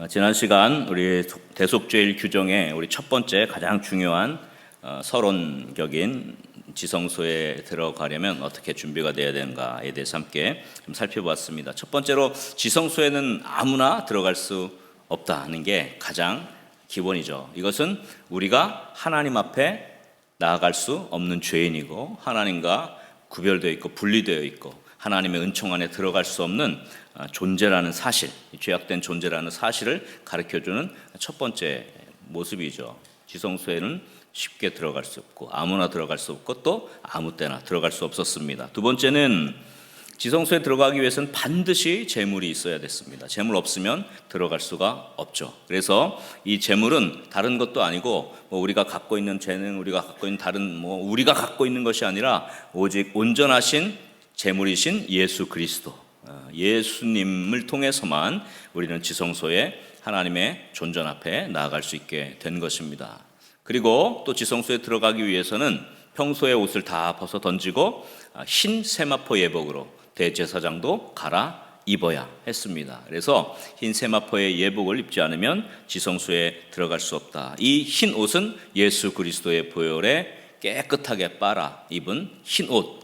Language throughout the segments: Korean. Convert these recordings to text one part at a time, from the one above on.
지난 시간 우리 대속죄일 규정의 우리 첫 번째 가장 중요한 서론격인 지성소에 들어가려면 어떻게 준비가 되어야 되는가에 대해서 함께 좀 살펴보았습니다. 첫 번째로 지성소에는 아무나 들어갈 수 없다는 게 가장 기본이죠. 이것은 우리가 하나님 앞에 나아갈 수 없는 죄인이고 하나님과 구별되어 있고 분리되어 있고 하나님의 은총 안에 들어갈 수 없는 존재라는 사실, 죄악된 존재라는 사실을 가르쳐주는 첫 번째 모습이죠. 지성소에는 쉽게 들어갈 수 없고 아무나 들어갈 수 없고 또 아무 때나 들어갈 수 없었습니다. 두 번째는 지성소에 들어가기 위해서는 반드시 재물이 있어야 됐습니다. 재물 없으면 들어갈 수가 없죠. 그래서 이 재물은 다른 것도 아니고 우리가 갖고 있는 재능, 우리가 갖고 있는 다른 우리가 갖고 있는 것이 아니라 오직 온전하신 재물이신 예수 그리스도, 예수님을 통해서만 우리는 지성소에 하나님의 존전 앞에 나아갈 수 있게 된 것입니다. 그리고 또 지성소에 들어가기 위해서는 평소의 옷을 다 벗어 던지고 흰 세마포 예복으로 대제사장도 갈아 입어야 했습니다. 그래서 흰 세마포의 예복을 입지 않으면 지성소에 들어갈 수 없다. 이 흰 옷은 예수 그리스도의 보혈에 깨끗하게 빨아 입은 흰 옷,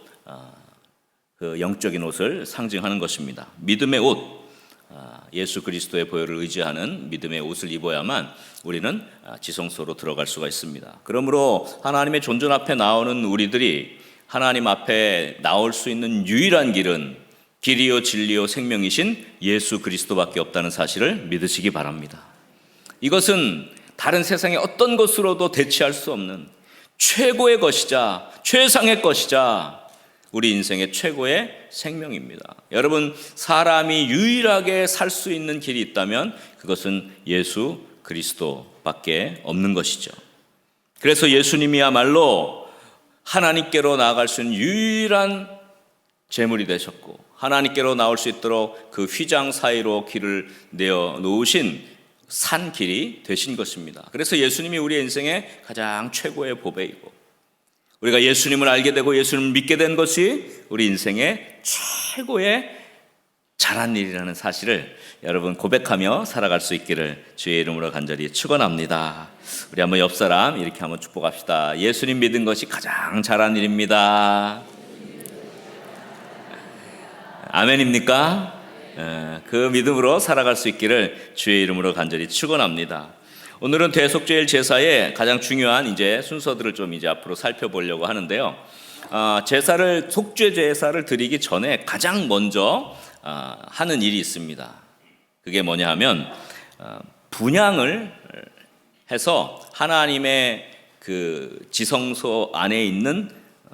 그 영적인 옷을 상징하는 것입니다. 믿음의 옷, 예수 그리스도의 보혈을 의지하는 믿음의 옷을 입어야만 우리는 지성소로 들어갈 수가 있습니다. 그러므로 하나님의 존전 앞에 나오는 우리들이 하나님 앞에 나올 수 있는 유일한 길은 길이요 진리요 생명이신 예수 그리스도밖에 없다는 사실을 믿으시기 바랍니다. 이것은 다른 세상의 어떤 것으로도 대체할 수 없는 최고의 것이자 최상의 것이자 우리 인생의 최고의 생명입니다. 여러분, 사람이 유일하게 살 수 있는 길이 있다면 그것은 예수 그리스도밖에 없는 것이죠. 그래서 예수님이야말로 하나님께로 나아갈 수 있는 유일한 제물이 되셨고 하나님께로 나올 수 있도록 그 휘장 사이로 길을 내어 놓으신 산 길이 되신 것입니다. 그래서 예수님이 우리 인생의 가장 최고의 보배이고 우리가 예수님을 알게 되고 예수님을 믿게 된 것이 우리 인생의 최고의 잘한 일이라는 사실을 여러분 고백하며 살아갈 수 있기를 주의 이름으로 간절히 축원합니다. 우리 한번 옆 사람 이렇게 한번 축복합시다. 예수님 믿은 것이 가장 잘한 일입니다. 아멘입니까? 그 믿음으로 살아갈 수 있기를 주의 이름으로 간절히 축원합니다. 오늘은 대속죄일 제사의 가장 중요한 이제 순서들을 좀 이제 앞으로 살펴보려고 하는데요. 속죄 제사를 드리기 전에 가장 먼저 하는 일이 있습니다. 그게 뭐냐 하면 분향을 해서 하나님의 그 지성소 안에 있는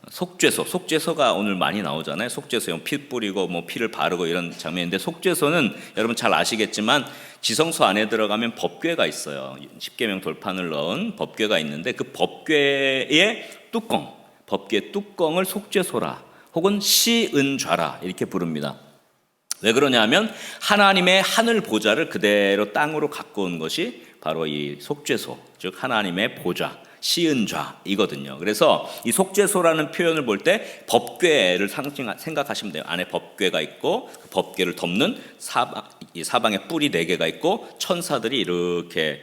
속죄소가 오늘 많이 나오잖아요. 속죄소, 피 뿌리고 피를 바르고 이런 장면인데 속죄소는 여러분 잘 아시겠지만 지성소 안에 들어가면 법궤가 있어요. 십계명 돌판을 넣은 법궤가 있는데 그 법궤의 법궤 뚜껑을 속죄소라 혹은 시은좌라 이렇게 부릅니다. 왜 그러냐면 하나님의 하늘 보좌를 그대로 땅으로 갖고 온 것이 바로 이 속죄소, 즉 하나님의 보좌, 시은좌이거든요. 그래서 이 속죄소라는 표현을 볼 때 법궤를 생각하시면 돼요. 안에 법궤가 있고 그 법궤를 덮는 사방에 뿔이 4개가 있고 천사들이 이렇게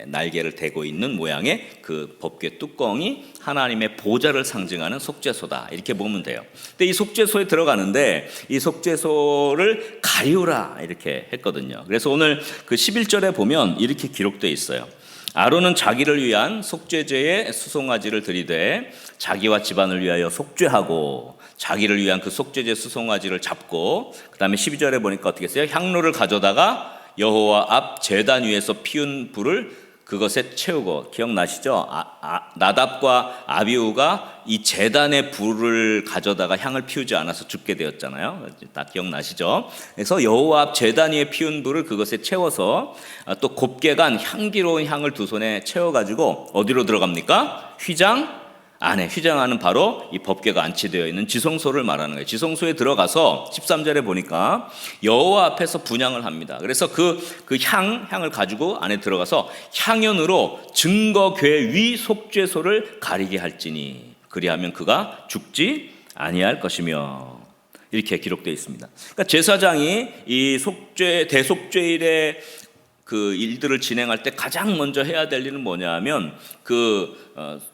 날개를 대고 있는 모양의 그 법궤 뚜껑이 하나님의 보좌를 상징하는 속죄소다 이렇게 보면 돼요. 근데 이 속죄소에 들어가는데 이 속죄소를 가리우라 이렇게 했거든요. 그래서 오늘 그 11절에 보면 이렇게 기록되어 있어요. 아론은 자기를 위한 속죄제의 수송아지를 드리되 자기와 집안을 위하여 속죄하고 자기를 위한 그 속죄제 수송아지를 잡고 그 다음에 12절에 보니까 어떻게 했어요? 향로를 가져다가 여호와 앞 제단 위에서 피운 불을 그것에 채우고 기억나시죠? 나답과 아비후가 이 제단의 불을 가져다가 향을 피우지 않아서 죽게 되었잖아요. 다 기억나시죠? 그래서 여호와 앞 제단 위에 피운 불을 그것에 채워서 또 곱게 간 향기로운 향을 두 손에 채워가지고 어디로 들어갑니까? 휘장 안에 바로 이 법궤가 안치되어 있는 지성소를 말하는 거예요. 지성소에 들어가서 13절에 보니까 여호와 앞에서 분향을 합니다. 그래서 그 향을 가지고 안에 들어가서 향연으로 증거궤 위 속죄소를 가리게 할지니 그리하면 그가 죽지 아니할 것이며 이렇게 기록되어 있습니다. 그러니까 제사장이 이 대속죄일에 그 일들을 진행할 때 가장 먼저 해야 될 일은 뭐냐 하면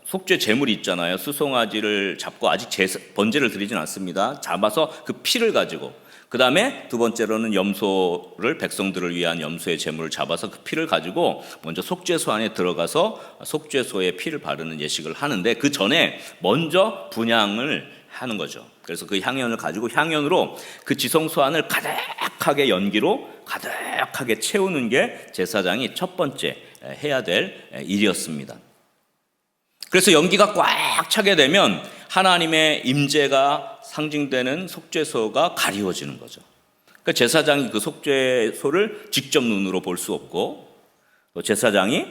속죄 제물이 있잖아요. 수송아지를 잡고 아직 번제를 드리진 않습니다. 잡아서 그 피를 가지고, 그 다음에 두 번째로는 염소를, 백성들을 위한 염소의 제물을 잡아서 그 피를 가지고 먼저 속죄소 안에 들어가서 속죄소에 피를 바르는 예식을 하는데, 그 전에 먼저 분향을 하는 거죠. 그래서 그 향연을 가지고 향연으로 그 지성소 안을 가득하게, 연기로 가득하게 채우는 게 제사장이 첫 번째 해야 될 일이었습니다. 그래서 연기가 꽉 차게 되면 하나님의 임재가 상징되는 속죄소가 가리워지는 거죠. 그러니까 제사장이 그 속죄소를 직접 눈으로 볼 수 없고, 또 제사장이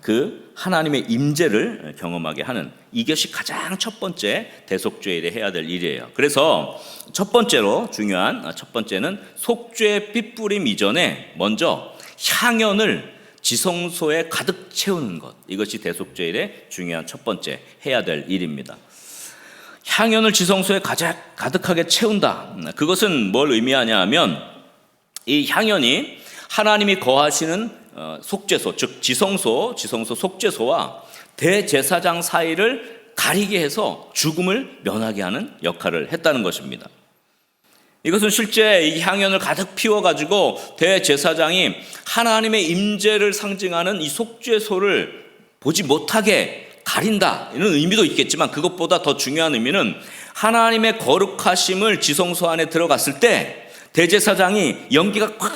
그 하나님의 임재를 경험하게 하는, 이것이 가장 첫 번째 대속죄일에 해야 될 일이에요. 그래서 첫 번째로 중요한 첫 번째는 속죄 핏뿌림 이전에 먼저 향연을 지성소에 가득 채우는 것, 이것이 대속죄일의 중요한 첫 번째 해야 될 일입니다. 향연을 지성소에 가득하게 채운다. 그것은 뭘 의미하냐 하면, 이 향연이 하나님이 거하시는 속죄소, 즉 지성소 속죄소와 대제사장 사이를 가리게 해서 죽음을 면하게 하는 역할을 했다는 것입니다. 이것은 실제 이 향연을 가득 피워가지고 대제사장이 하나님의 임재를 상징하는 이 속죄소를 보지 못하게 가린다, 이런 의미도 있겠지만, 그것보다 더 중요한 의미는 하나님의 거룩하심을 지성소 안에 들어갔을 때 대제사장이 연기가 꽉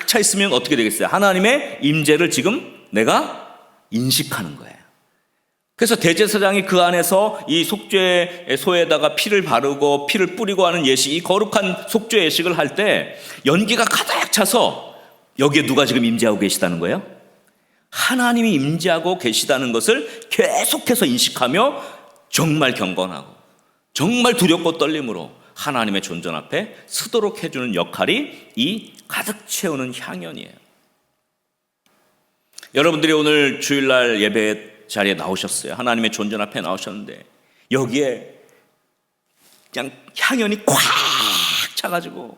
차 있으면 어떻게 되겠어요? 하나님의 임재를 지금 내가 인식하는 거예요. 그래서 대제사장이 그 안에서 이 속죄소에다가 피를 바르고 피를 뿌리고 하는 예식, 이 거룩한 속죄 예식을 할 때 연기가 가득 차서 여기에 누가 지금 임재하고 계시다는 거예요? 하나님이 임재하고 계시다는 것을 계속해서 인식하며 정말 경건하고 정말 두렵고 떨림으로 하나님의 존전 앞에 서도록 해주는 역할이 이 가득 채우는 향연이에요. 여러분들이 오늘 주일날 예배 자리에 나오셨어요. 하나님의 존전 앞에 나오셨는데 여기에 그냥 향연이 꽉 차가지고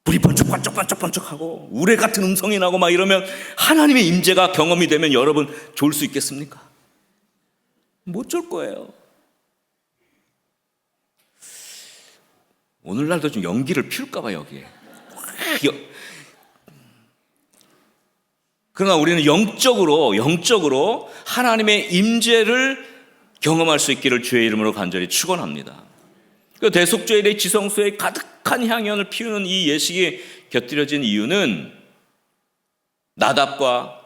불이 번쩍번쩍하고 우레 같은 음성이 나고 막 이러면 하나님의 임재가 경험이 되면 여러분 좋을 수 있겠습니까? 못 좋을 거예요. 오늘날도 좀 연기를 피울까 봐 여기에. 그러나 우리는 영적으로 하나님의 임재를 경험할 수 있기를 주의 이름으로 간절히 축원합니다. 그 대속죄일의 지성소에 가득한 향연을 피우는 이 예식이 곁들여진 이유는 나답과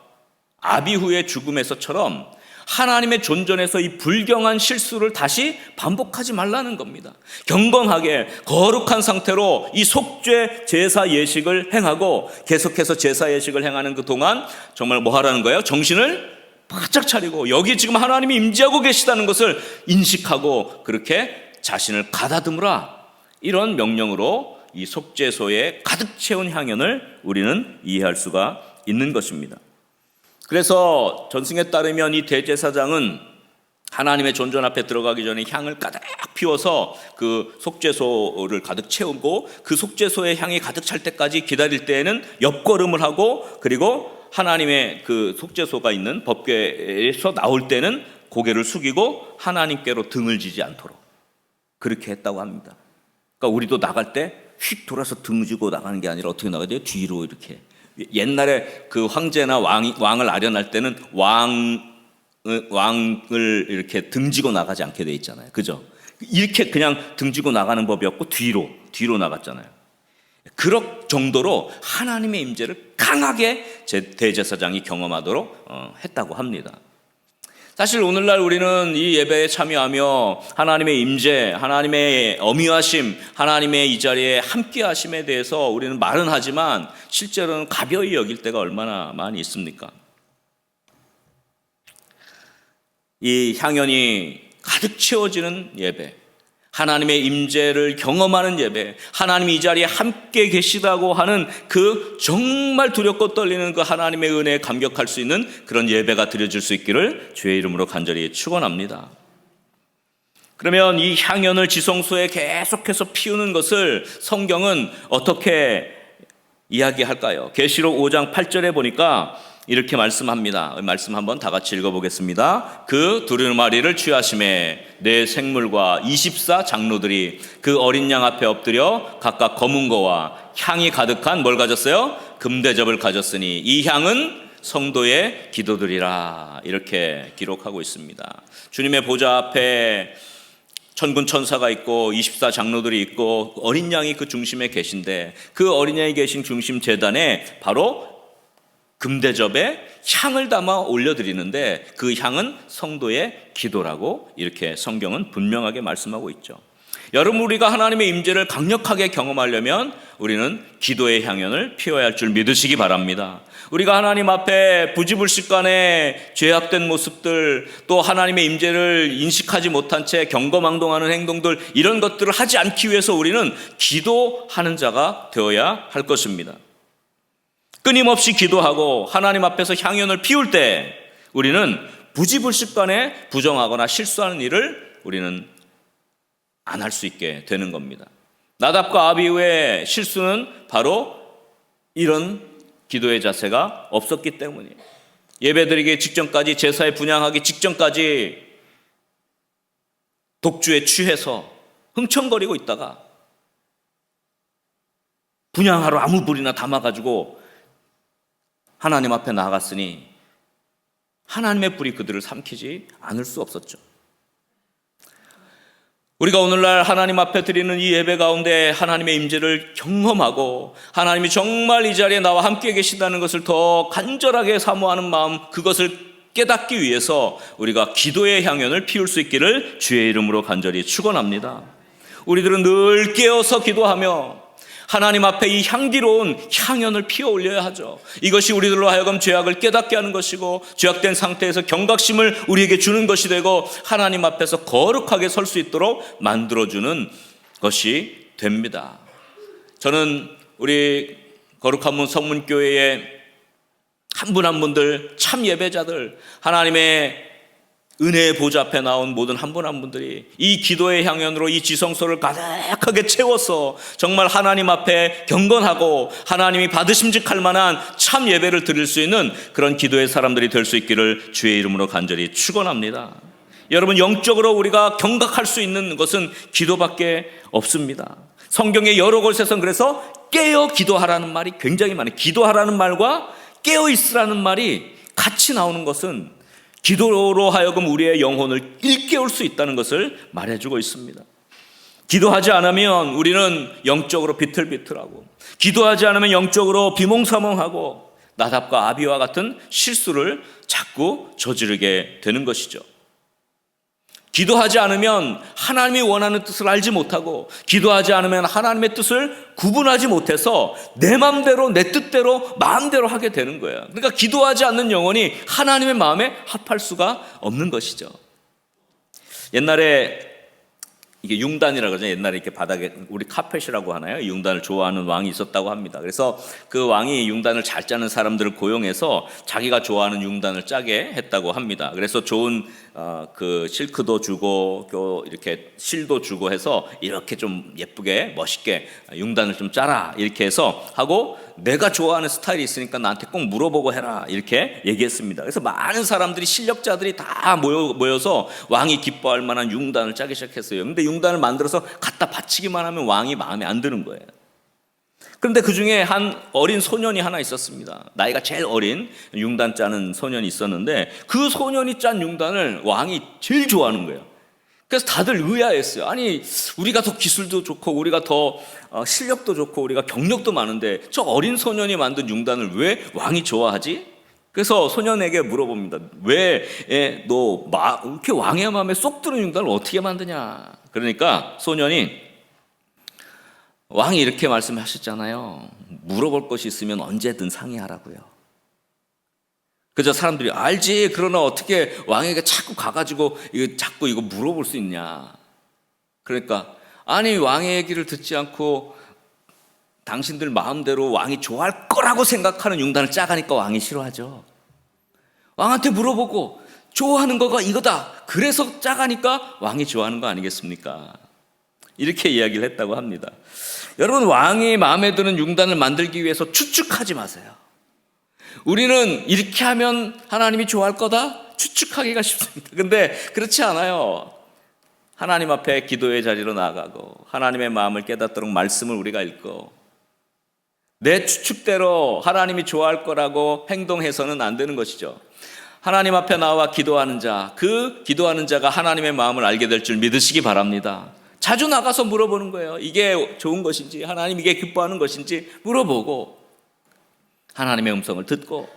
아비후의 죽음에서처럼 하나님의 존전에서 이 불경한 실수를 다시 반복하지 말라는 겁니다. 경건하게 거룩한 상태로 이 속죄 제사 예식을 행하고 계속해서 제사 예식을 행하는 그 동안 정말 뭐 하라는 거예요? 정신을 바짝 차리고 여기 지금 하나님이 임재하고 계시다는 것을 인식하고 그렇게 자신을 가다듬으라, 이런 명령으로 이 속죄소에 가득 채운 향연을 우리는 이해할 수가 있는 것입니다. 그래서 전승에 따르면 이 대제사장은 하나님의 존전 앞에 들어가기 전에 향을 가득 피워서 그 속죄소를 가득 채우고 그 속죄소의 향이 가득 찰 때까지 기다릴 때에는 옆걸음을 하고, 그리고 하나님의 그 속죄소가 있는 법궤에서 나올 때는 고개를 숙이고 하나님께로 등을 지지 않도록 그렇게 했다고 합니다. 그러니까 우리도 나갈 때 휙 돌아서 등을 지고 나가는 게 아니라 어떻게 나가야 돼요? 뒤로 이렇게. 옛날에 그 황제나 왕을 아련할 때는 왕을 이렇게 등지고 나가지 않게 돼 있잖아요. 그죠? 이렇게 그냥 등지고 나가는 법이었고 뒤로 나갔잖아요. 그럴 정도로 하나님의 임재를 강하게 대제사장이 경험하도록 했다고 합니다. 사실 오늘날 우리는 이 예배에 참여하며 하나님의 임재, 하나님의 어미하심, 하나님의 이 자리에 함께하심에 대해서 우리는 말은 하지만 실제로는 가벼이 여길 때가 얼마나 많이 있습니까? 이 향연이 가득 채워지는 예배, 하나님의 임재를 경험하는 예배, 하나님이 이 자리에 함께 계시다고 하는 그 정말 두렵고 떨리는 그 하나님의 은혜에 감격할 수 있는 그런 예배가 드려질 수 있기를 주의 이름으로 간절히 축원합니다. 그러면 이 향연을 지성소에 계속해서 피우는 것을 성경은 어떻게 이야기할까요? 계시록 5장 8절에 보니까 이렇게 말씀합니다. 말씀 한번 다 같이 읽어보겠습니다. 그 두루마리를 취하심에 네 생물과 24 장로들이 그 어린 양 앞에 엎드려 각각 검은 거와 향이 가득한 뭘 가졌어요? 금대접을 가졌으니 이 향은 성도의 기도들이라, 이렇게 기록하고 있습니다. 주님의 보좌 앞에 천군 천사가 있고 24 장로들이 있고 어린 양이 그 중심에 계신데, 그 어린 양이 계신 중심 제단에 바로 금대접에 향을 담아 올려드리는데 그 향은 성도의 기도라고 이렇게 성경은 분명하게 말씀하고 있죠. 여러분, 우리가 하나님의 임재를 강력하게 경험하려면 우리는 기도의 향연을 피워야 할 줄 믿으시기 바랍니다. 우리가 하나님 앞에 부지불식간에 죄악된 모습들, 또 하나님의 임재를 인식하지 못한 채 경거망동하는 행동들, 이런 것들을 하지 않기 위해서 우리는 기도하는 자가 되어야 할 것입니다. 끊임없이 기도하고 하나님 앞에서 향연을 피울 때 우리는 부지불식간에 부정하거나 실수하는 일을 우리는 안 할 수 있게 되는 겁니다. 나답과 아비후의 실수는 바로 이런 기도의 자세가 없었기 때문이에요. 예배드리기 직전까지, 제사에 분향하기 직전까지 독주에 취해서 흥청거리고 있다가 분향하러 아무 불이나 담아가지고 하나님 앞에 나아갔으니 하나님의 불이 그들을 삼키지 않을 수 없었죠. 우리가 오늘날 하나님 앞에 드리는 이 예배 가운데 하나님의 임재를 경험하고 하나님이 정말 이 자리에 나와 함께 계신다는 것을 더 간절하게 사모하는 마음, 그것을 깨닫기 위해서 우리가 기도의 향연을 피울 수 있기를 주의 이름으로 간절히 축원합니다. 우리들은 늘 깨어서 기도하며 하나님 앞에 이 향기로운 향연을 피워 올려야 하죠. 이것이 우리들로 하여금 죄악을 깨닫게 하는 것이고, 죄악된 상태에서 경각심을 우리에게 주는 것이 되고, 하나님 앞에서 거룩하게 설 수 있도록 만들어주는 것이 됩니다. 저는 우리 거룩한 문 성문교회의 한 분 한 분들, 참 예배자들, 하나님의 은혜의 보좌 앞에 나온 모든 한 분 한 분들이 이 기도의 향연으로 이 지성소를 가득하게 채워서 정말 하나님 앞에 경건하고 하나님이 받으심직할 만한 참 예배를 드릴 수 있는 그런 기도의 사람들이 될 수 있기를 주의 이름으로 간절히 축원합니다. 여러분, 영적으로 우리가 경각할 수 있는 것은 기도밖에 없습니다. 성경의 여러 곳에서는 그래서 깨어 기도하라는 말이 굉장히 많아요. 기도하라는 말과 깨어 있으라는 말이 같이 나오는 것은 기도로 하여금 우리의 영혼을 일깨울 수 있다는 것을 말해주고 있습니다. 기도하지 않으면 우리는 영적으로 비틀비틀하고, 기도하지 않으면 영적으로 비몽사몽하고 나답과 아비와 같은 실수를 자꾸 저지르게 되는 것이죠. 기도하지 않으면 하나님이 원하는 뜻을 알지 못하고, 기도하지 않으면 하나님의 뜻을 구분하지 못해서 내 마음대로, 내 뜻대로, 마음대로 하게 되는 거예요. 그러니까 기도하지 않는 영혼이 하나님의 마음에 합할 수가 없는 것이죠. 옛날에 이게 융단이라고 그러죠. 옛날에 이렇게 바닥에 우리 카펫이라고 하나요? 융단을 좋아하는 왕이 있었다고 합니다. 그래서 그 왕이 융단을 잘 짜는 사람들을 고용해서 자기가 좋아하는 융단을 짜게 했다고 합니다. 그래서 좋은 그 실크도 주고 또 이렇게 실도 주고 해서 이렇게 좀 예쁘게 멋있게 융단을 좀 짜라 이렇게 해서 하고, 내가 좋아하는 스타일이 있으니까 나한테 꼭 물어보고 해라 이렇게 얘기했습니다. 그래서 많은 사람들이, 실력자들이 다 모여서 왕이 기뻐할 만한 융단을 짜기 시작했어요. 근데 융단을 만들어서 갖다 바치기만 하면 왕이 마음에 안 드는 거예요. 그런데 그 중에 한 어린 소년이 하나 있었습니다. 나이가 제일 어린 융단 짜는 소년이 있었는데, 그 소년이 짠 융단을 왕이 제일 좋아하는 거예요. 그래서 다들 의아했어요. 아니, 우리가 더 기술도 좋고 우리가 더 실력도 좋고 우리가 경력도 많은데 저 어린 소년이 만든 융단을 왜 왕이 좋아하지? 그래서 소년에게 물어봅니다. 왜 너 이렇게 왕의 마음에 쏙 드는 융단을 어떻게 만드냐? 그러니까 소년이, 왕이 이렇게 말씀하셨잖아요. 물어볼 것이 있으면 언제든 상의하라고요. 그저 사람들이 알지, 그러나 어떻게 왕에게 자꾸 가가지고 자꾸 이거 물어볼 수 있냐. 그러니까 아니, 왕의 얘기를 듣지 않고 당신들 마음대로 왕이 좋아할 거라고 생각하는 융단을 짜가니까 왕이 싫어하죠. 왕한테 물어보고 좋아하는 거가 이거다, 그래서 짜가니까 왕이 좋아하는 거 아니겠습니까? 이렇게 이야기를 했다고 합니다. 여러분, 왕이 마음에 드는 융단을 만들기 위해서 추측하지 마세요. 우리는 이렇게 하면 하나님이 좋아할 거다? 추측하기가 쉽습니다. 근데 그렇지 않아요. 하나님 앞에 기도의 자리로 나아가고 하나님의 마음을 깨닫도록 말씀을 우리가 읽고, 내 추측대로 하나님이 좋아할 거라고 행동해서는 안 되는 것이죠. 하나님 앞에 나와 기도하는 자, 그 기도하는 자가 하나님의 마음을 알게 될 줄 믿으시기 바랍니다. 자주 나가서 물어보는 거예요. 이게 좋은 것인지, 하나님 이게 기뻐하는 것인지 물어보고 하나님의 음성을 듣고,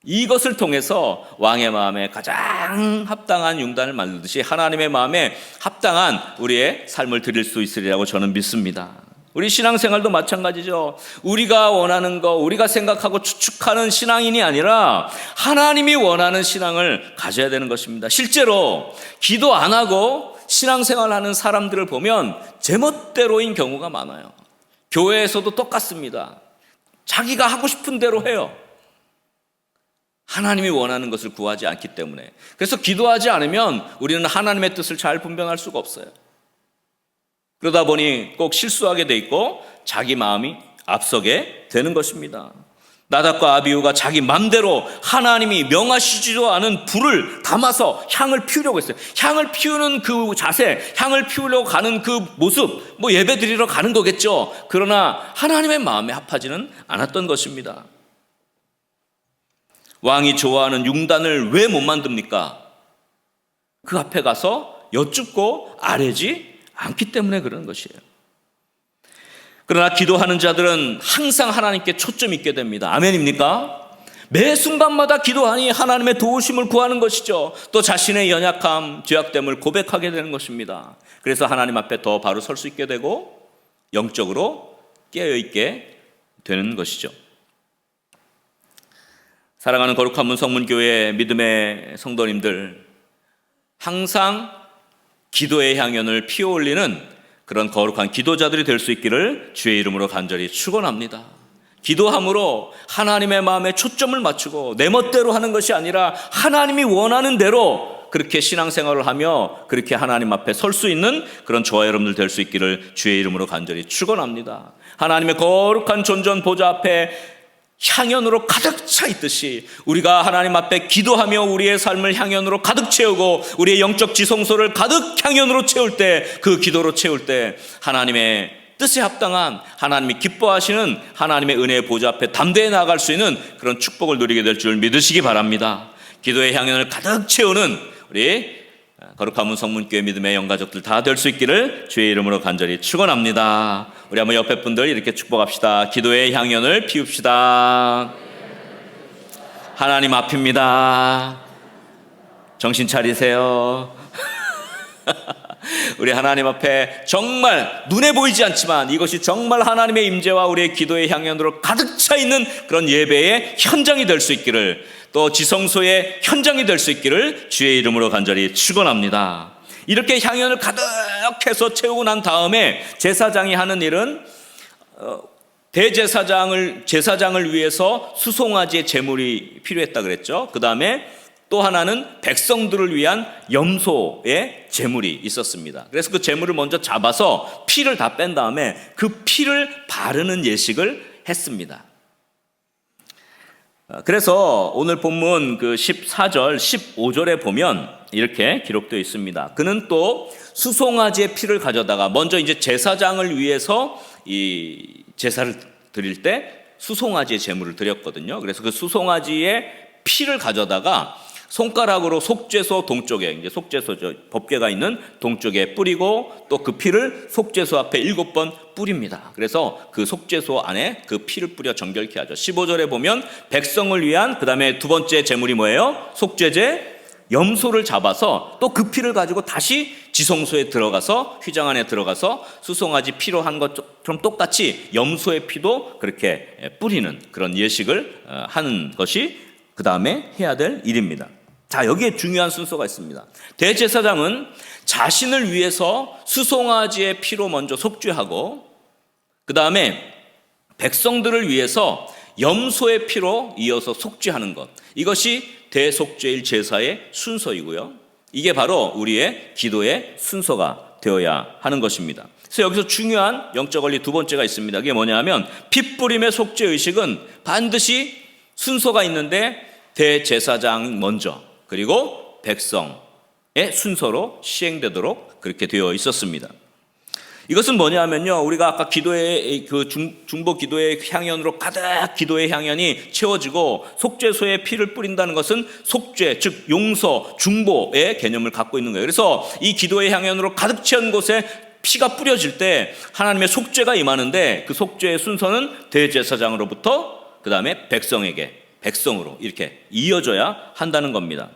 이것을 통해서 왕의 마음에 가장 합당한 융단을 만들듯이 하나님의 마음에 합당한 우리의 삶을 드릴 수 있으리라고 저는 믿습니다. 우리 신앙생활도 마찬가지죠. 우리가 원하는 거, 우리가 생각하고 추측하는 신앙인이 아니라 하나님이 원하는 신앙을 가져야 되는 것입니다. 실제로 기도 안 하고 신앙생활하는 사람들을 보면 제멋대로인 경우가 많아요. 교회에서도 똑같습니다. 자기가 하고 싶은 대로 해요. 하나님이 원하는 것을 구하지 않기 때문에. 그래서 기도하지 않으면 우리는 하나님의 뜻을 잘 분별할 수가 없어요. 그러다 보니 꼭 실수하게 돼 있고 자기 마음이 앞서게 되는 것입니다. 나답과 아비후가 자기 맘대로 하나님이 명하시지도 않은 불을 담아서 향을 피우려고 했어요. 향을 피우는 그 자세, 향을 피우려고 가는 그 모습, 예배 드리러 가는 거겠죠. 그러나 하나님의 마음에 합하지는 않았던 것입니다. 왕이 좋아하는 융단을 왜 못 만듭니까? 그 앞에 가서 여쭙고 아뢰지 않기 때문에 그런 것이에요. 그러나 기도하는 자들은 항상 하나님께 초점이 있게 됩니다. 아멘입니까? 매 순간마다 기도하니 하나님의 도우심을 구하는 것이죠. 또 자신의 연약함, 죄악됨을 고백하게 되는 것입니다. 그래서 하나님 앞에 더 바로 설 수 있게 되고 영적으로 깨어있게 되는 것이죠. 사랑하는 거룩한 문성문교회 믿음의 성도님들, 항상 기도의 향연을 피어올리는 그런 거룩한 기도자들이 될 수 있기를 주의 이름으로 간절히 축원합니다. 기도함으로 하나님의 마음에 초점을 맞추고 내 멋대로 하는 것이 아니라 하나님이 원하는 대로 그렇게 신앙생활을 하며 그렇게 하나님 앞에 설 수 있는 그런 저와 여러분들 될 수 있기를 주의 이름으로 간절히 축원합니다. 하나님의 거룩한 존전 보좌 앞에 향연으로 가득 차 있듯이 우리가 하나님 앞에 기도하며 우리의 삶을 향연으로 가득 채우고 우리의 영적 지성소를 가득 향연으로 채울 때, 그 기도로 채울 때 하나님의 뜻에 합당한, 하나님이 기뻐하시는 하나님의 은혜의 보좌 앞에 담대히 나아갈 수 있는 그런 축복을 누리게 될 줄 믿으시기 바랍니다. 기도의 향연을 가득 채우는 우리 거룩한 문성문교회 믿음의 영가족들 다 될 수 있기를 주의 이름으로 간절히 축원합니다. 우리 한번 옆에 분들 이렇게 축복합시다. 기도의 향연을 피웁시다. 하나님 앞입니다. 정신 차리세요. 우리 하나님 앞에 정말 눈에 보이지 않지만 이것이 정말 하나님의 임재와 우리의 기도의 향연으로 가득 차 있는 그런 예배의 현장이 될 수 있기를, 또 지성소의 현장이 될 수 있기를 주의 이름으로 간절히 축원합니다. 이렇게 향연을 가득해서 채우고 난 다음에 제사장이 하는 일은 제사장을 위해서 수송아지의 제물이 필요했다 그랬죠. 그 다음에 또 하나는 백성들을 위한 염소의 제물이 있었습니다. 그래서 그 제물을 먼저 잡아서 피를 다 뺀 다음에 그 피를 바르는 예식을 했습니다. 그래서 오늘 본문 그 14절, 15절에 보면 이렇게 기록되어 있습니다. 그는 또 수송아지의 피를 가져다가 먼저 이제 제사장을 위해서 이 제사를 드릴 때 수송아지의 제물을 드렸거든요. 그래서 그 수송아지의 피를 가져다가 손가락으로 속죄소 동쪽에, 이제 속죄소죠, 법궤가 있는 동쪽에 뿌리고 또 그 피를 속죄소 앞에 7번 뿌립니다. 그래서 그 속죄소 안에 그 피를 뿌려 정결케 하죠. 15절에 보면 백성을 위한 그 다음에 두 번째 제물이 뭐예요? 속죄제, 염소를 잡아서 또 그 피를 가지고 다시 지성소에 들어가서 휘장 안에 들어가서 수송아지 피로 한 것처럼 똑같이 염소의 피도 그렇게 뿌리는 그런 예식을 하는 것이 그 다음에 해야 될 일입니다. 자, 여기에 중요한 순서가 있습니다. 대제사장은 자신을 위해서 수송아지의 피로 먼저 속죄하고 그 다음에 백성들을 위해서 염소의 피로 이어서 속죄하는 것, 이것이 대속죄일 제사의 순서이고요. 이게 바로 우리의 기도의 순서가 되어야 하는 것입니다. 그래서 여기서 중요한 영적 원리 두 번째가 있습니다. 그게 뭐냐면 핏부림의 속죄의식은 반드시 순서가 있는데 대제사장 먼저 그리고 백성의 순서로 시행되도록 그렇게 되어 있었습니다. 이것은 뭐냐면요, 우리가 아까 기도의 그 중보 기도의 향연으로 가득 기도의 향연이 채워지고 속죄소에 피를 뿌린다는 것은 속죄, 즉 용서, 중보의 개념을 갖고 있는 거예요. 그래서 이 기도의 향연으로 가득 채운 곳에 피가 뿌려질 때 하나님의 속죄가 임하는데 그 속죄의 순서는 대제사장으로부터 그 다음에 백성으로 이렇게 이어져야 한다는 겁니다.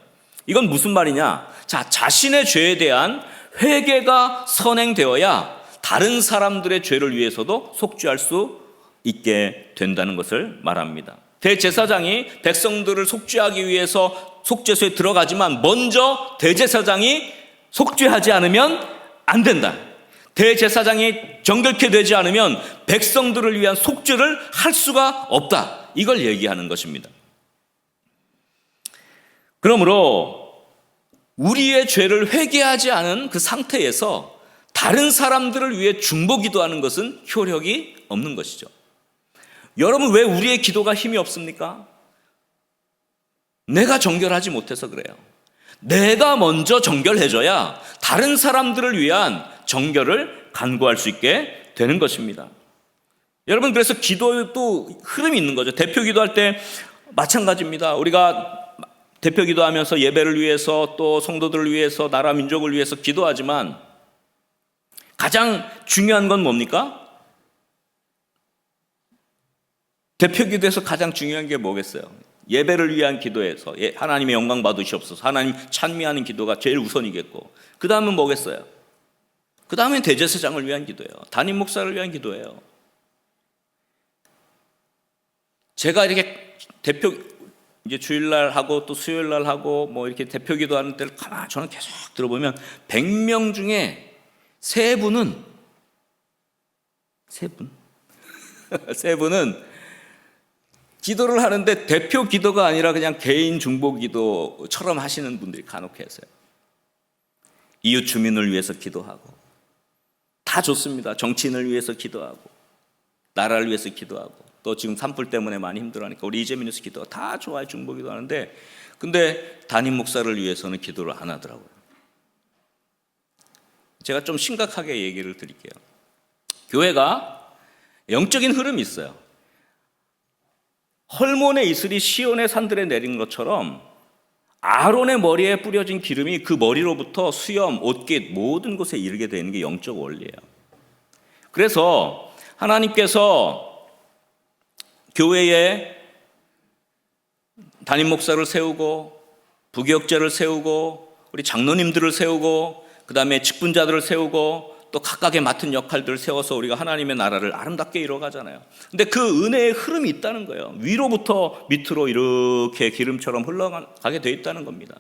이건 무슨 말이냐? 자, 자신의 죄에 대한 회개가 선행되어야 다른 사람들의 죄를 위해서도 속죄할 수 있게 된다는 것을 말합니다. 대제사장이 백성들을 속죄하기 위해서 속죄소에 들어가지만 먼저 대제사장이 속죄하지 않으면 안 된다. 대제사장이 정결케 되지 않으면 백성들을 위한 속죄를 할 수가 없다. 이걸 얘기하는 것입니다. 그러므로 우리의 죄를 회개하지 않은 그 상태에서 다른 사람들을 위해 중보 기도하는 것은 효력이 없는 것이죠. 여러분, 왜 우리의 기도가 힘이 없습니까? 내가 정결하지 못해서 그래요. 내가 먼저 정결해져야 다른 사람들을 위한 정결을 간구할 수 있게 되는 것입니다. 여러분, 그래서 기도도 흐름이 있는 거죠. 대표 기도할 때 마찬가지입니다. 우리가 대표 기도하면서 예배를 위해서 또 성도들을 위해서 나라 민족을 위해서 기도하지만 가장 중요한 건 뭡니까? 대표 기도에서 가장 중요한 게 뭐겠어요? 예배를 위한 기도에서 하나님의 영광 받으시옵소서, 하나님 찬미하는 기도가 제일 우선이겠고, 그 다음은 뭐겠어요? 그 다음엔 대제사장을 위한 기도예요. 담임 목사를 위한 기도예요. 제가 이렇게 이제 주일날 하고 또 수요일날 하고 뭐 이렇게 대표 기도하는 때를 가만히 저는 계속 들어보면 100명 중에 3분은 기도를 하는데 대표 기도가 아니라 그냥 개인 중보 기도처럼 하시는 분들이 간혹 계세요. 이웃 주민을 위해서 기도하고 다 좋습니다. 정치인을 위해서 기도하고 나라를 위해서 기도하고 또 지금 산불 때문에 많이 힘들어하니까 우리 이재민 뉴스 기도가 다 좋아요. 중보 기도하는데 근데 담임 목사를 위해서는 기도를 안 하더라고요. 제가 좀 심각하게 얘기를 드릴게요. 교회가 영적인 흐름이 있어요. 헐몬의 이슬이 시온의 산들에 내린 것처럼 아론의 머리에 뿌려진 기름이 그 머리로부터 수염, 옷깃 모든 곳에 이르게 되는 게 영적 원리예요. 그래서 하나님께서 교회에 담임 목사를 세우고 부교육자를 세우고 우리 장로님들을 세우고 그 다음에 직분자들을 세우고 또 각각의 맡은 역할들을 세워서 우리가 하나님의 나라를 아름답게 이뤄가잖아요. 근데 그 은혜의 흐름이 있다는 거예요. 위로부터 밑으로 이렇게 기름처럼 흘러가게 돼 있다는 겁니다.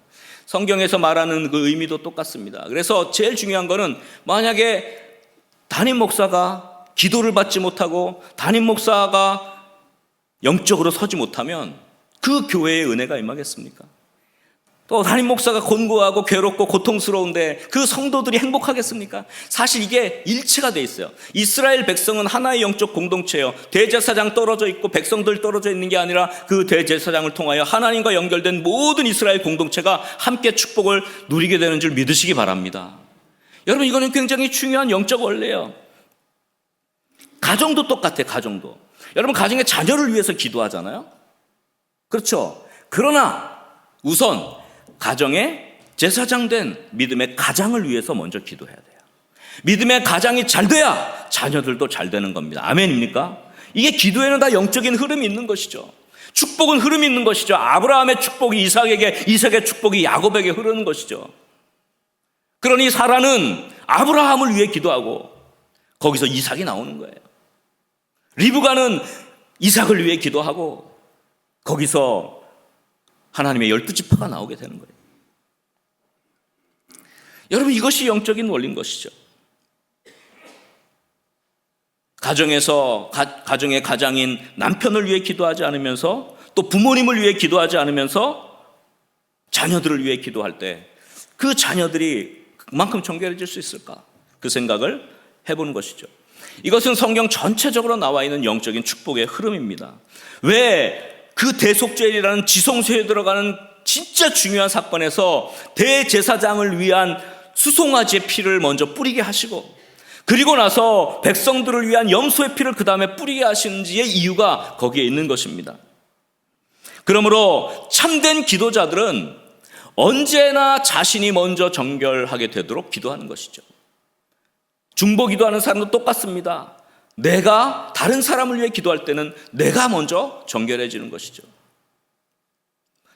성경에서 말하는 그 의미도 똑같습니다. 그래서 제일 중요한 거는 만약에 담임 목사가 기도를 받지 못하고 담임 목사가 영적으로 서지 못하면 그 교회의 은혜가 임하겠습니까? 또 담임 목사가 곤고하고 괴롭고 고통스러운데 그 성도들이 행복하겠습니까? 사실 이게 일체가 돼 있어요. 이스라엘 백성은 하나의 영적 공동체예요. 대제사장 떨어져 있고 백성들 떨어져 있는 게 아니라 그 대제사장을 통하여 하나님과 연결된 모든 이스라엘 공동체가 함께 축복을 누리게 되는 줄 믿으시기 바랍니다. 여러분, 이거는 굉장히 중요한 영적 원리예요. 가정도 똑같아요. 가정도. 여러분, 가정의 자녀를 위해서 기도하잖아요. 그렇죠. 그러나 우선 가정의 제사장 된 믿음의 가장을 위해서 먼저 기도해야 돼요. 믿음의 가장이 잘 돼야 자녀들도 잘 되는 겁니다. 아멘입니까? 이게 기도에는 다 영적인 흐름이 있는 것이죠. 축복은 흐름이 있는 것이죠. 아브라함의 축복이 이삭에게, 이삭의 축복이 야곱에게 흐르는 것이죠. 그러니 사라는 아브라함을 위해 기도하고 거기서 이삭이 나오는 거예요. 리브가는 이삭을 위해 기도하고 거기서 하나님의 12지파가 나오게 되는 거예요. 여러분, 이것이 영적인 원리인 것이죠. 가정의 가장인 남편을 위해 기도하지 않으면서 또 부모님을 위해 기도하지 않으면서 자녀들을 위해 기도할 때 그 자녀들이 그만큼 정결해질 수 있을까? 그 생각을 해보는 것이죠. 이것은 성경 전체적으로 나와 있는 영적인 축복의 흐름입니다. 왜 그 대속죄일이라는 지성소에 들어가는 진짜 중요한 사건에서 대제사장을 위한 수송아지의 피를 먼저 뿌리게 하시고, 그리고 나서 백성들을 위한 염소의 피를 그 다음에 뿌리게 하시는지의 이유가 거기에 있는 것입니다. 그러므로 참된 기도자들은 언제나 자신이 먼저 정결하게 되도록 기도하는 것이죠. 중보 기도하는 사람도 똑같습니다. 내가 다른 사람을 위해 기도할 때는 내가 먼저 정결해지는 것이죠.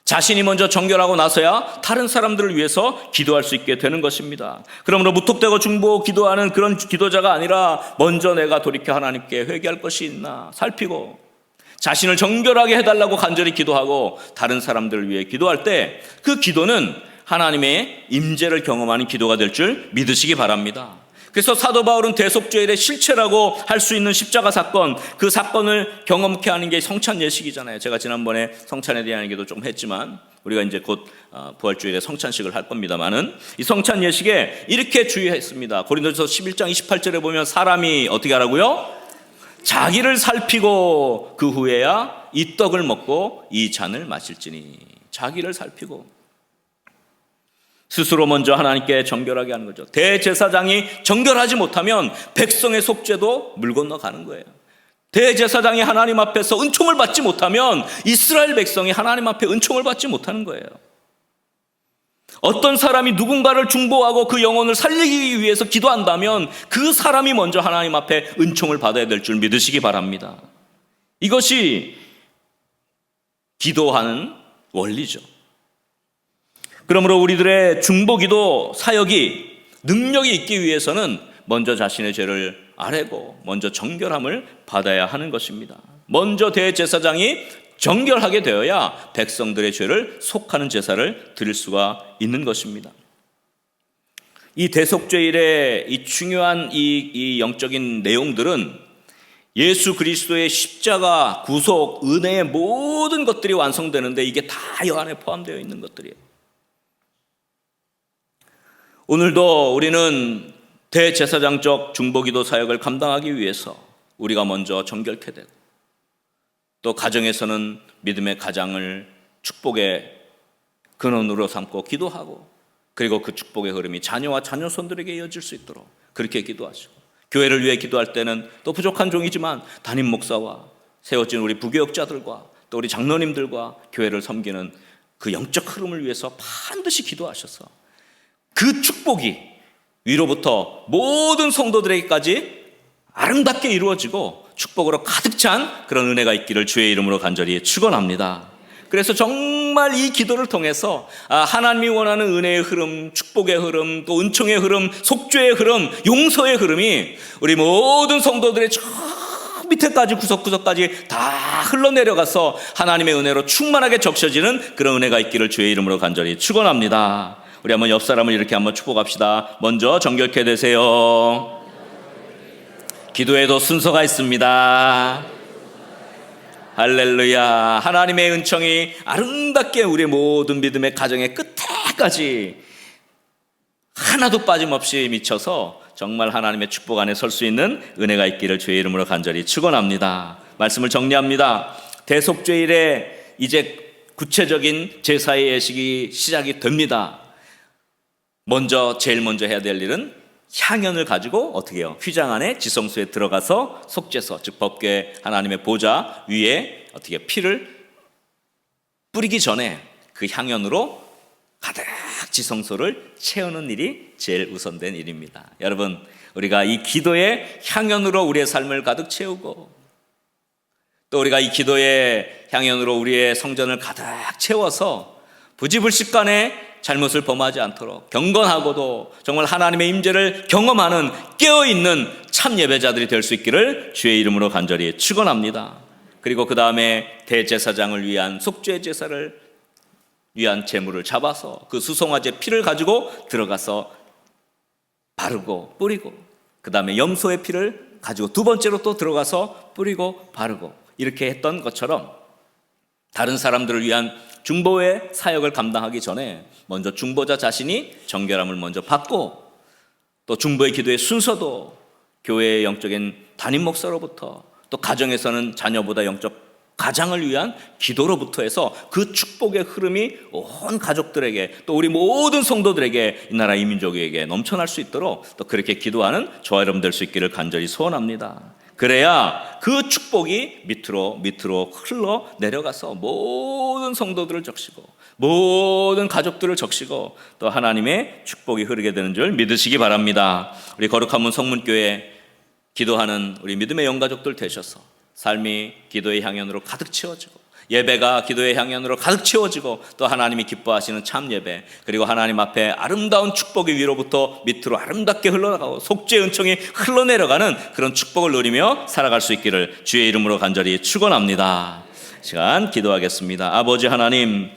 자신이 먼저 정결하고 나서야 다른 사람들을 위해서 기도할 수 있게 되는 것입니다. 그러므로 무턱대고 중보 기도하는 그런 기도자가 아니라 먼저 내가 돌이켜 하나님께 회개할 것이 있나 살피고 자신을 정결하게 해달라고 간절히 기도하고 다른 사람들을 위해 기도할 때 그 기도는 하나님의 임재를 경험하는 기도가 될 줄 믿으시기 바랍니다. 그래서 사도 바울은 대속죄일의 실체라고 할 수 있는 십자가 사건, 그 사건을 경험케 하는 게 성찬 예식이잖아요. 제가 지난번에 성찬에 대한 얘기도 좀 했지만 우리가 이제 곧 부활주일에 성찬식을 할 겁니다만은 이 성찬 예식에 이렇게 주의했습니다. 고린도전서 11장 28절에 보면 사람이 어떻게 하라고요? 자기를 살피고 그 후에야 이 떡을 먹고 이 잔을 마실지니. 자기를 살피고 스스로 먼저 하나님께 정결하게 하는 거죠. 대제사장이 정결하지 못하면 백성의 속죄도 물 건너가는 거예요. 대제사장이 하나님 앞에서 은총을 받지 못하면 이스라엘 백성이 하나님 앞에 은총을 받지 못하는 거예요. 어떤 사람이 누군가를 중보하고 그 영혼을 살리기 위해서 기도한다면 그 사람이 먼저 하나님 앞에 은총을 받아야 될 줄 믿으시기 바랍니다. 이것이 기도하는 원리죠. 그러므로 우리들의 중보기도 사역이 능력이 있기 위해서는 먼저 자신의 죄를 아뢰고 먼저 정결함을 받아야 하는 것입니다. 먼저 대제사장이 정결하게 되어야 백성들의 죄를 속하는 제사를 드릴 수가 있는 것입니다. 이 대속죄일의 이 중요한 이 영적인 내용들은 예수 그리스도의 십자가, 구속, 은혜의 모든 것들이 완성되는데 이게 다 이 안에 포함되어 있는 것들이에요. 오늘도 우리는 대제사장적 중보기도 사역을 감당하기 위해서 우리가 먼저 정결케 되고 또 가정에서는 믿음의 가장을 축복의 근원으로 삼고 기도하고 그리고 그 축복의 흐름이 자녀와 자녀손들에게 이어질 수 있도록 그렇게 기도하시고 교회를 위해 기도할 때는 또 부족한 종이지만 담임 목사와 세워진 우리 부교역자들과 또 우리 장로님들과 교회를 섬기는 그 영적 흐름을 위해서 반드시 기도하셔서 그 축복이 위로부터 모든 성도들에게까지 아름답게 이루어지고 축복으로 가득 찬 그런 은혜가 있기를 주의 이름으로 간절히 축원합니다. 그래서 정말 이 기도를 통해서 하나님이 원하는 은혜의 흐름, 축복의 흐름, 또 은총의 흐름, 속죄의 흐름, 용서의 흐름이 우리 모든 성도들의 저 밑에까지 구석구석까지 다 흘러내려가서 하나님의 은혜로 충만하게 적셔지는 그런 은혜가 있기를 주의 이름으로 간절히 축원합니다. 우리 한번 옆 사람을 이렇게 한번 축복합시다. 먼저 정결케 되세요. 기도에도 순서가 있습니다. 할렐루야. 하나님의 은총이 아름답게 우리의 모든 믿음의 가정의 끝에까지 하나도 빠짐없이 미쳐서 정말 하나님의 축복 안에 설 수 있는 은혜가 있기를 주의 이름으로 간절히 축원합니다. 말씀을 정리합니다. 대속죄일에 이제 구체적인 제사의 예식이 시작이 됩니다. 제일 먼저 해야 될 일은 향연을 가지고 어떻게 해요? 휘장 안에 지성소에 들어가서 속죄소, 즉 법궤 하나님의 보좌 위에 어떻게 피를 뿌리기 전에 그 향연으로 가득 지성소를 채우는 일이 제일 우선된 일입니다. 여러분, 우리가 이 기도의 향연으로 우리의 삶을 가득 채우고 또 우리가 이 기도의 향연으로 우리의 성전을 가득 채워서 부지불식간에 잘못을 범하지 않도록 경건하고도 정말 하나님의 임재를 경험하는 깨어있는 참 예배자들이 될 수 있기를 주의 이름으로 간절히 축원합니다. 그리고 그 다음에 대제사장을 위한 속죄 제사를 위한 제물을 잡아서 그 수송아지의 피를 가지고 들어가서 바르고 뿌리고 그 다음에 염소의 피를 가지고 두 번째로 또 들어가서 뿌리고 바르고 이렇게 했던 것처럼 다른 사람들을 위한 중보의 사역을 감당하기 전에 먼저 중보자 자신이 정결함을 먼저 받고 또 중보의 기도의 순서도 교회의 영적인 담임 목사로부터, 또 가정에서는 자녀보다 영적 가장을 위한 기도로부터 해서 그 축복의 흐름이 온 가족들에게, 또 우리 모든 성도들에게, 이 나라 이민족에게 넘쳐날 수 있도록 또 그렇게 기도하는 저와 여러분 될 수 있기를 간절히 소원합니다. 그래야 그 축복이 밑으로 흘러 내려가서 모든 성도들을 적시고 모든 가족들을 적시고 또 하나님의 축복이 흐르게 되는 줄 믿으시기 바랍니다. 우리 거룩한 문 성문교회 기도하는 우리 믿음의 영가족들 되셔서 삶이 기도의 향연으로 가득 채워지고, 예배가 기도의 향연으로 가득 채워지고, 또 하나님이 기뻐하시는 참 예배, 그리고 하나님 앞에 아름다운 축복이 위로부터 밑으로 아름답게 흘러나가고 속죄의 은총이 흘러내려가는 그런 축복을 누리며 살아갈 수 있기를 주의 이름으로 간절히 축원합니다. 시간 기도하겠습니다. 아버지 하나님,